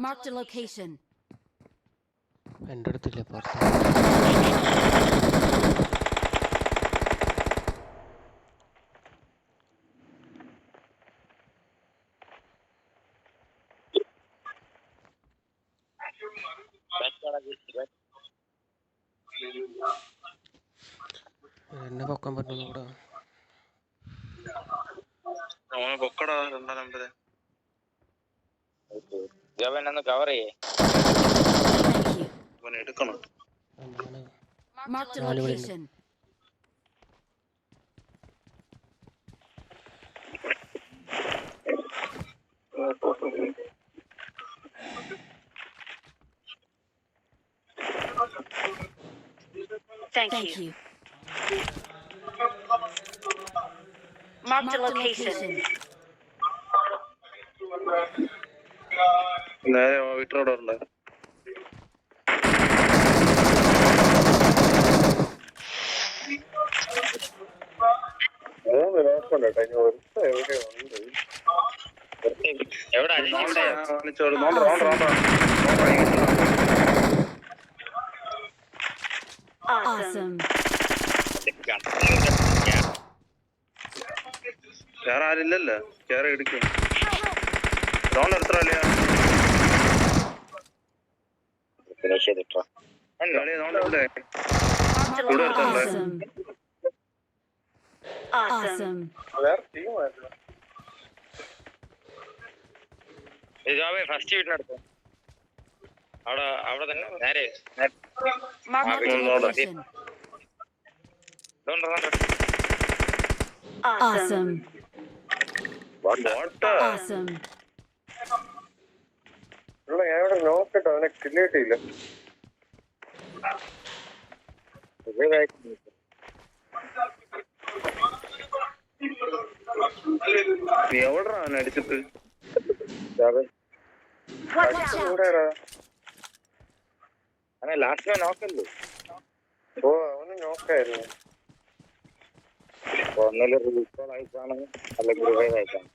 Marked a location. എൻ്റെ അടുത്തില്ലേ പുറത്ത്. എന്നെ പൊക്കാൻ പറ്റുന്നു കൂടെ. പൊക്കടാ രണ്ടാം നമ്പര്. കവർ ചെയ്യേ. എടുക്കണം. Marked a location. Thank you. Marked a location. നേരെ വീട്ടിലോടെ ഉണ്ട്. Awesome. വേറെ ആരില്ലല്ലോ. കേറി എടുക്കും. റൗണ്ട് എടുത്തല്ലേ? Awesome. ഫസ്റ്റ് വീട്ടിനടുത്ത് അവിടെ തന്നെ നേരെ Marked a location. Awesome. Awesome. ഞാൻ ഇവിടെ നോക്കട്ടെ, അവനെ കിട്ടിയിട്ടില്ല. നീ എവിടാ അവനെ അടിച്ചിട്ട്? ലാസ്റ്റ് നോക്കല്ലോ. ഓ അവന് നോക്കായിരുന്നു. ഒന്നല്ല റീകോൾ അയച്ചാണ് അല്ലെങ്കിൽ റിവൈവ് അയച്ചാണ്.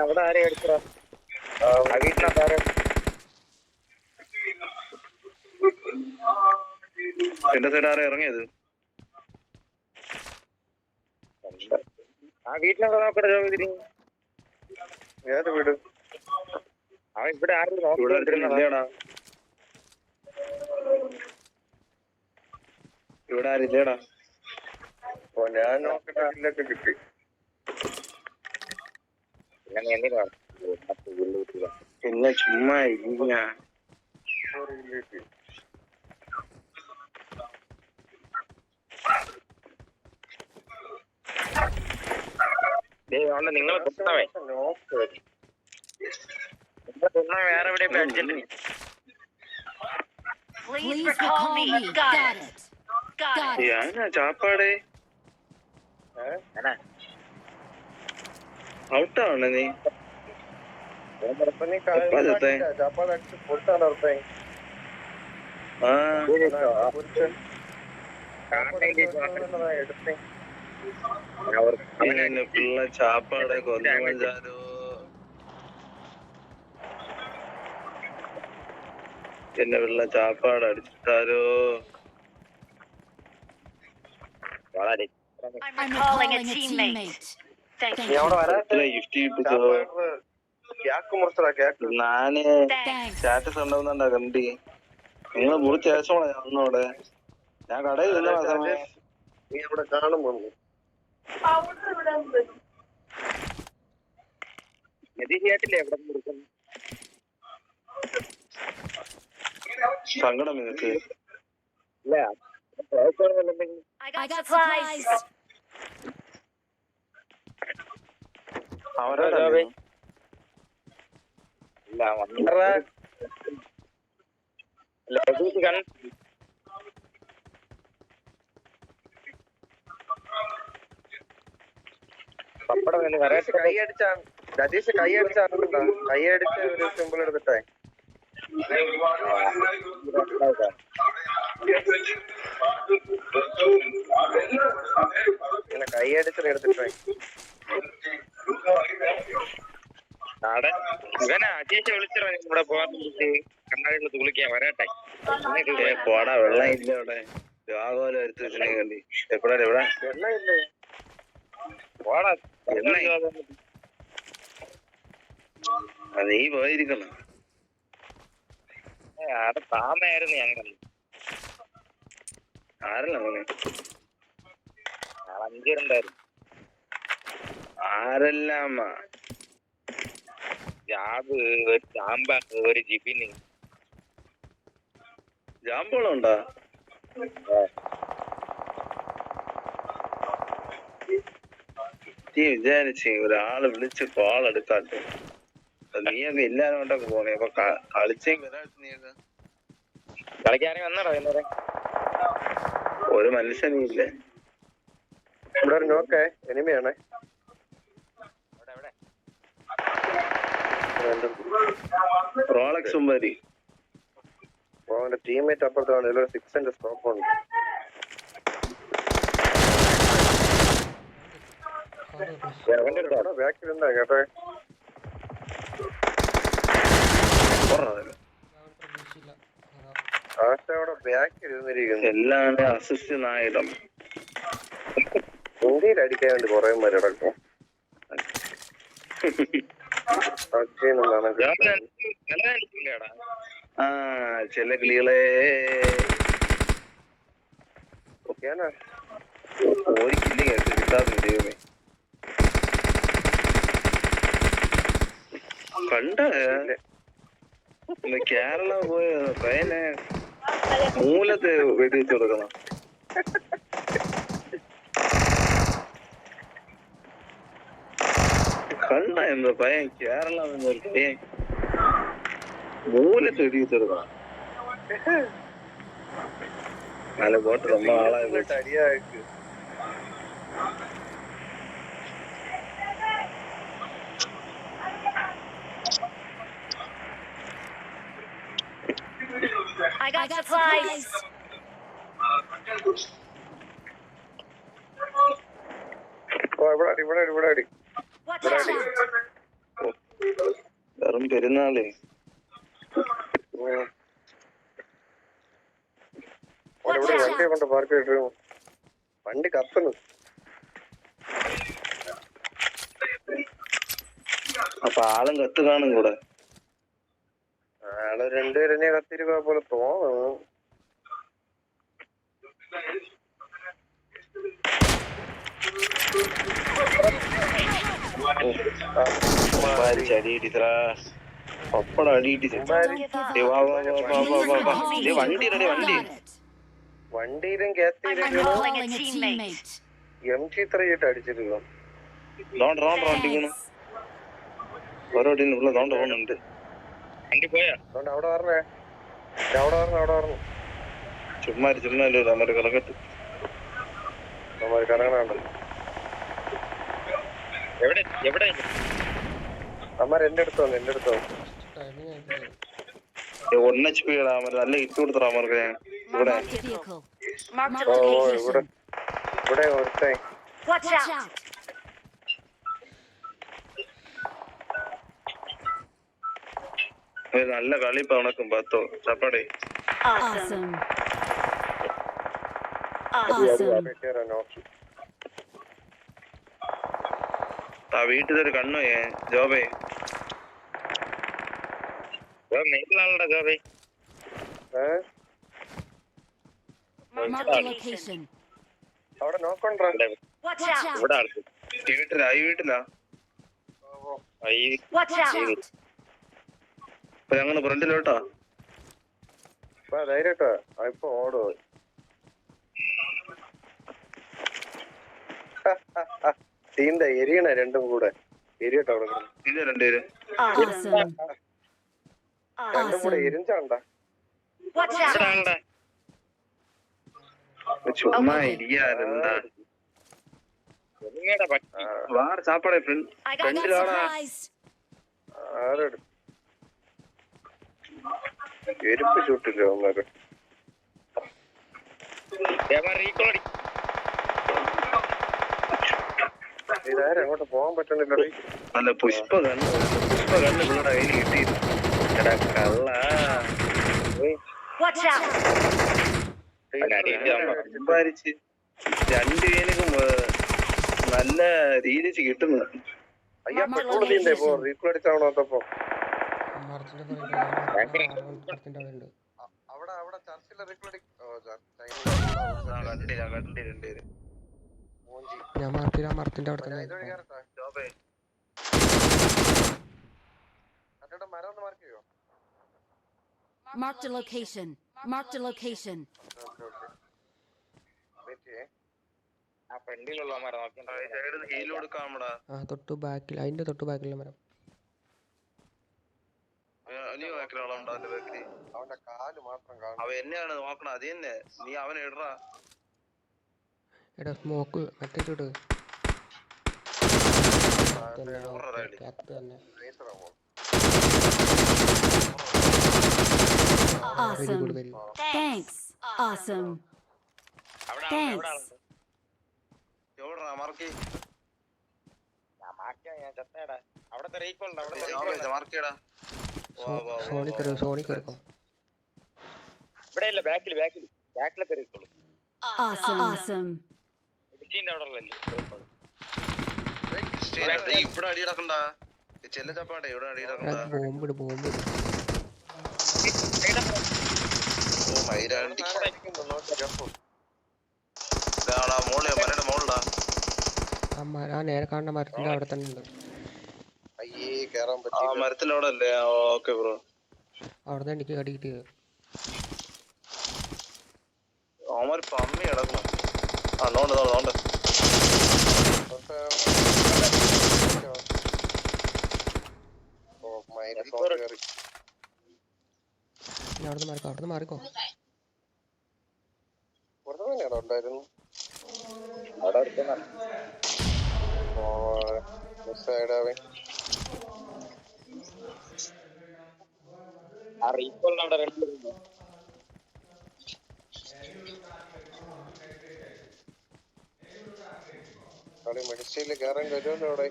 അവിടെ ആരെയും എടുക്കടാ. ആ വീട്ടിനകത്ത് ആരെ? എന്റെ സൈഡ് ആരെ ഇറങ്ങിയത്? ആ വീട്ടിനകത്ത് നോക്കട്ടെ. ജോബി ഏത് വീട്? അവൻ ഇവിടെ ആരും നോക്കി. ഇവിടെ ആരില്ലേടാ. ഓ ഞാൻ നോക്കട്ടെ, ഇല്ലൊക്കെ കിട്ടി. പിന്നെ ചുമ്മാ ഇല്ല. നിങ്ങൾ വേറെ എവിടെ അടിച്ചിട്ടുണ്ട്. Please recall me. Got it. ചാപ്പാടേ ഔട്ടാണ് നീ. ചാപ്പാട് അടിച്ച് പൊട്ടാണ് അർത്ഥം. പിള്ള ചാപ്പാടെ കൊല്ലാലോ. എന്നെ പിള്ള ചാപ്പാട് അടിച്ചിട്ടാലോ. I'm recalling a teammate. Thank you. ഞാന് സ്റ്റാറ്റസ് ഉണ്ടാവുന്നുണ്ടാ കണ്ടി. നിങ്ങൾ മുറിച്ച ശേഷമാണ് ഞാൻ ഒന്നോടെ. ഞാൻ കടയിൽ നിന്ന സമയം നീ ഇവിടെ കാണുമ്പോ എവിടെ സങ്കടം നിനക്ക്. ഇല്ല I got supplies. അവരോടാ ഇല്ല വന്നറ ലഡൂസ് കൺ പപ്പടം തന്നെ വരാത്ത കൈ അടിച്ചാണ് രതീഷ് കൈ അടിച്ചാറുണ്ടോ? കൈ അടിച്ച ഒരു സിമ്പിൾ എടുത്തിട്ടേ ഇങ്ങനെ കൈ അടിച്ചിട്ട് എടുത്തിട്ടേ ഇവനാ അജേഷ് വിളിച്ചിറ ഇവിടെ പോകാൻ കണ്ണാടിന്ന് തുളിക്കാൻ വരട്ടെ. പോടാ, വെള്ളം ഇല്ല അവിടെ. രാഘവല എടുത്ത് വെച്ചിനെ കണ്ടി. എപ്പോഴാ എവിടെ വെള്ളം ഇല്ലേ? പോടാ നീ പോയിരിക്കണം. അവിടെ താമയായിരുന്നു ഞങ്ങൾ. ആരല്ല മോനെ? 5 പേരുണ്ടായിരുന്നു. ആരെല്ലാമ്മ? ജാബ്, ഒരു ചാമ്പ, ഒരു ജിബിന്. ജാമ്പോളം ഉണ്ടോ? നീ വിചാരിച്ചേ ഒരാള് വിളിച്ച് കോൾ എടുക്കാട്ടെ. നീയൊക്കെ എല്ലാരും കൊണ്ടൊക്കെ പോണേ. അപ്പൊ കളിച്ചേ വരാട്ട് നീയൊക്കെ കളിക്കാനെ വന്നടാ വൈകുന്നേരം. ഒരു മനുഷ്യനും ഇല്ലേ ഇവിടെ ഒരു നോക്കേ, എനിമയാണേ. റോളക്സ് ഉമ്മാരി. അവന്റെ ടീംമേറ്റ് അപ്പുറത്താണ്. ഇതിലൊരു 6 സ്കോപ്പ് ഉണ്ട്. ബാക്കിലുണ്ടാ കേട്ടെ. ആശയുടെ ബാക്കിൽ ഇരുന്നിരിക്കുന്നു. എല്ലാം അസിസ്റ്റ് നായിടം. ഇന്ത്യയിൽ അടിക്കാൻ വേണ്ടി കുറെ പേരടക്കും. ആ ചില കിളികളെ ഓരിക്കില്ല കേട്ട് കിട്ടാത്ത ദൈവമേ. കണ്ട കേരള പോയ പയ്യനെ മൂലത്തെ വെടിവെച്ച് കൊടുക്കണം. കണ്ട എന്താ പയ്യൻ കേരള എന്നൊരു പയ്യൻ മൂലത്തെ വെടിവെച്ച് കൊടുക്കണം. നല്ല ബോട്ട് നമ്മൾ ആളായി അടിയായിട്ട് I got supplies. ഇവിടെ അടി. Watch out. വെറും പെരുന്നാളേ. ഇവിടെ വണ്ടിയെ കൊണ്ട് പാർക്ക് ചെയ്തിട്ട് വണ്ടി കത്തുന്നു. അപ്പൊ ആളും കത്ത് കാണും കൂടെ. ആള് രണ്ടുപേരെന്നെ കത്തിരിക്കുക പോലെ തോന്നുന്നു. പപ്പടം അടിയിട്ടിച്ച് വണ്ടിയിലും I'm calling a teammate. MG3 ഇട്ട് അടിച്ചിരിക്കുന്നു. Thanks. ഓരോ ടീമുള്ള തോണ്ട പോകുന്നുണ്ട്. വണ്ടി പോയാ അതുകൊണ്ട് അവിടെ പറഞ്ഞേ, അവിടെ പറഞ്ഞു ചുമ്മാ അമ്മ കിടക്കട്ട്. നമ്മൾ കറങ്ങണുണ്ട്. എവിടെ എവിടെ അമ്മ എന്റെ അടുത്ത് വന്നു. HP നല്ല ഇട്ട് കൊടുത്തറാ അമ്മർക്ക്. ഇവിടെ Marked a vehicle. Marked a ഇവിടെ location. ഇവിടെ ഒരുത്തേ Watch out. നല്ല കളി ഇപ്പൊ ഉണക്കും പത്തോ ചപ്പാടേ. Awesome. Awesome. നോക്കി. ആ വീട്ടിലൊരു കണ്ണു ജോബേ. നെയ്യാളുടെ ജോബേ. Marked a location. അവിടെ നോക്കണ്ടാ. Watch out. ഇവിടെ ആൾക്ക് ഈ വീട്ടിലാ. Watch out. അപ്പൊ ഞങ്ങള് ഫ്രണ്ടിലോട്ടാ. ധൈര്യട്ടോ ഇപ്പൊ ഓടുവോ ടീന്റെ എരിയണ രണ്ടും കൂടെ എരിയട്ടോ അവിടെ ഇത് രണ്ടുപേര് Awesome. രണ്ടും കൂടെ Awesome. എരിഞ്ചാണ്ട Watch out. ആളുടെ ചുമ്മാ ഇരിക്കാതെന്താ ഒന്നിങ്ങടെ പറ്റി വേറെ സാപ്പാടെ ഫ്രണ്ട് I got supplies. ആരെടുത്തു എരിപ്പ് ചൂട്ടില്ല ഒന്നൊക്കെ റീകോൾ അടി ഇതാരും അങ്ങോട്ട് പോകാൻ പറ്റണില്ല അല്ല പുഷ്പ കണ്ണ് നിങ്ങളുടെ കയ്യിൽ കിട്ടിയില്ല എടാ കള്ള Watch out. സംസാരിച്ച് രണ്ടുപേരും നല്ല രീതിച്ച് കിട്ടുന്നു അയ്യാ പെട്രോൾ തീണ്ടേ പോ റീക്കോൾ അടിച്ചാവണോത്തപ്പോ മരത്തിന്റെ മരത്തിന്റെ അവിടെ ഉണ്ട്. അവിടെ അവിടെ ചർച്ചിലെ റീക്കോൾ കണ്ടില്ല രണ്ടുപേര് ഞാൻ മരത്തിന്റെ അവിടെ തന്നെ ഇതുവഴി കയറട്ടാ മറ്റേ മരം ഒന്ന് മാർക്ക് ചെയ്യോ Marked a location. Marked a location. ആ ഫ്രണ്ടിലുള്ളമാരെ നോക്കിണ്ടോ സൈഡിൽ ഹീൽ കൊടുക്കാമടാ ആ തൊട്ട് ബാക്കിൽ അതിന്റെ തൊട്ട് ബാക്കിലുള്ള മരം. നീ ബാക്കിലാളുണ്ടോ അവന്റെ ബാക്കില് അവന്റെ കാല് മാത്രം കാണും അവൻ എന്നെയാണ് നോക്കണം അത് തന്നെ നീ അവനെ ഇടറാ എടാ സ്മോക്ക് മറ്റേ ഇട് തന്നെ. Very good Awesome. Very Thanks. Awesome. അവിടെ Thanks. എവിടാ മാർക്കി ഞാൻ മാറ്റിയാ ഞാൻ ചത്തേടാ അവിടത്തെ റീകോൾ ഉണ്ട് അവിടത്തെ മാർക്കിയടാ സോണി കയറിക്കോ. ഇവിടെ ഇല്ല ബാക്കിലത്തെ റീകോൾ Awesome. Awesome. ഡിസ്റ്റീന്റെ അവിടെ ഉള്ളല്ലേ ഇവിടെ അടി കിടക്കണ്ട ചെല്ല ചപ്പാട്ടെ ഇവിടെ അടി കിടക്കണ്ട ബോംബിട് ഓ മൈരാണ്ടി ഇതാടാ മോളിയാ മരയുടെ മോളിലാ ആ നേരെ കാണുന്ന മരത്തിന്റെ അവിടെ തന്നെ ഉണ്ട്. അയ്യേ കേറാൻ ആ പറ്റില്ല മരത്തിന്റെ അവിടെ അല്ലേ ഓക്കെ ബ്രോ അവിടെ നിന്ന് എനിക്ക് കടി കിട്ടിയത്. അവന്മാര് പമ്മി കിടക്കണം ആ നോണ്ട് ഓ മൈനസ് കയറി അവിടെ നിന്ന് മാറിക്കോ. പുറത്തു തന്നെയാണോ ഉണ്ടായിരുന്നു ഓ മിസ്സായിടാവേ ആ റീകോളിന്റെ അവിടെ രണ്ടുപേരുണ്ട് കളി മെഡിസിനിൽ കയറാൻ കഴിയുമല്ലോ അവിടെ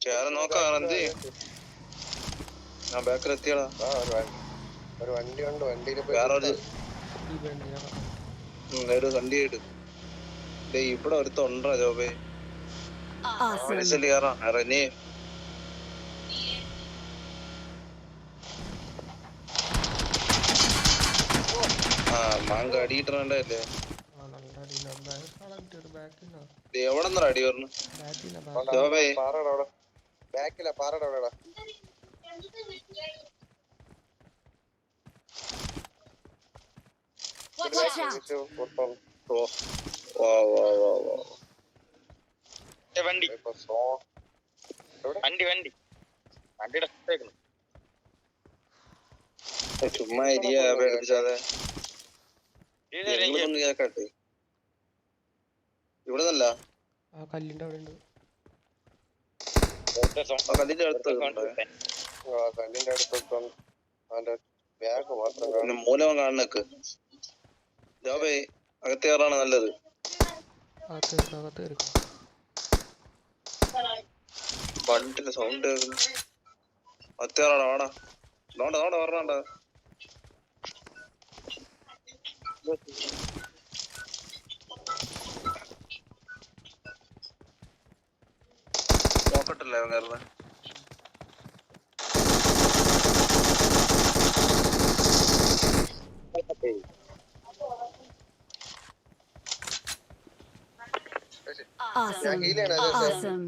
കേറാൻ നോക്കാം എന്ത് ഞാൻ ബാക്കിൽ എത്തിയടാ ആ ഒരു വണ്ടി ഉണ്ട് വണ്ടിയിൽ വേറെ ഒരു ഇവിടെ ഒരു വണ്ടിയായിട്ട് ഇവിടെ ഒരുത്തുണ്ടാ ജോബേ Awesome. മെഡിസിനിൽ കയറാം ഇറങ്ങി ആ മാങ്ക അടിയിട്ടണ്ടല്ലേ എവിടെ നിന്നാ അടി പറഞ്ഞു ജോബേ പാറയുടെ അവിടെ ബാക്കിലാ പാറയുടെ അവിടെടാ Watch out. ഓ വാ വണ്ടി വണ്ടിയുടെ സ്ഥലത്തേക്കുന്നു ചുമ്മാ ഇരിയാ പേടിപ്പിച്ചാതെ ഒന്ന് കേക്കട്ടെ ഇവിടെ നിന്നല്ല ആ കല്ലിന്റെ അവിടെ ഉണ്ട്. അതിന്റെ അടുത്ത് കല്ലിന്റെ അടുത്ത് അവന്റെ ബാഗ് മാത്രം പിന്നെ മൂലം കാണുന്നക്ക് ജോബേ അകത്ത് കയറാണ് നല്ലത് അകത്ത് കയറിക്കോ. വണ്ടിന്റെ സൗണ്ട് അകത്ത് കയറാടാ വാടാ നോണ്ട പറഞ്ഞോണ്ട നോക്കട്ടല്ലേ അവൻ കയറുന്നത് Awesome. Awesome.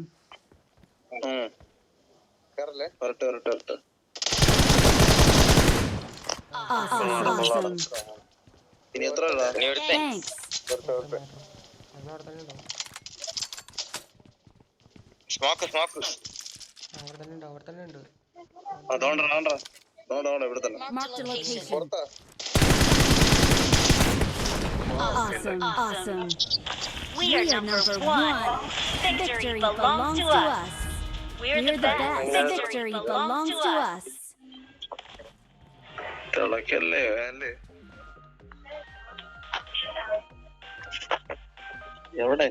കയറല്ലേ വരട്ടെ Awesome. ഇനി എത്ര ഉള്ള ഇനി ഒരുത്തൻ Thanks. നമ്മൾ അവിടെ തന്നെ ഉണ്ടാവും. സ്മോക്ക് അവിടെ തന്നെ ഉണ്ട്, അവിടെ തന്നെ ഉണ്ട്. അതോണ്ടാ ഇവിടെ തന്നെ Marked a location. പുറത്താ Awesome. We are number 1. Victory belongs to us. We're the best. Victory belongs to us. തിളക്കല്ലേ അല്ലേ എവിടെ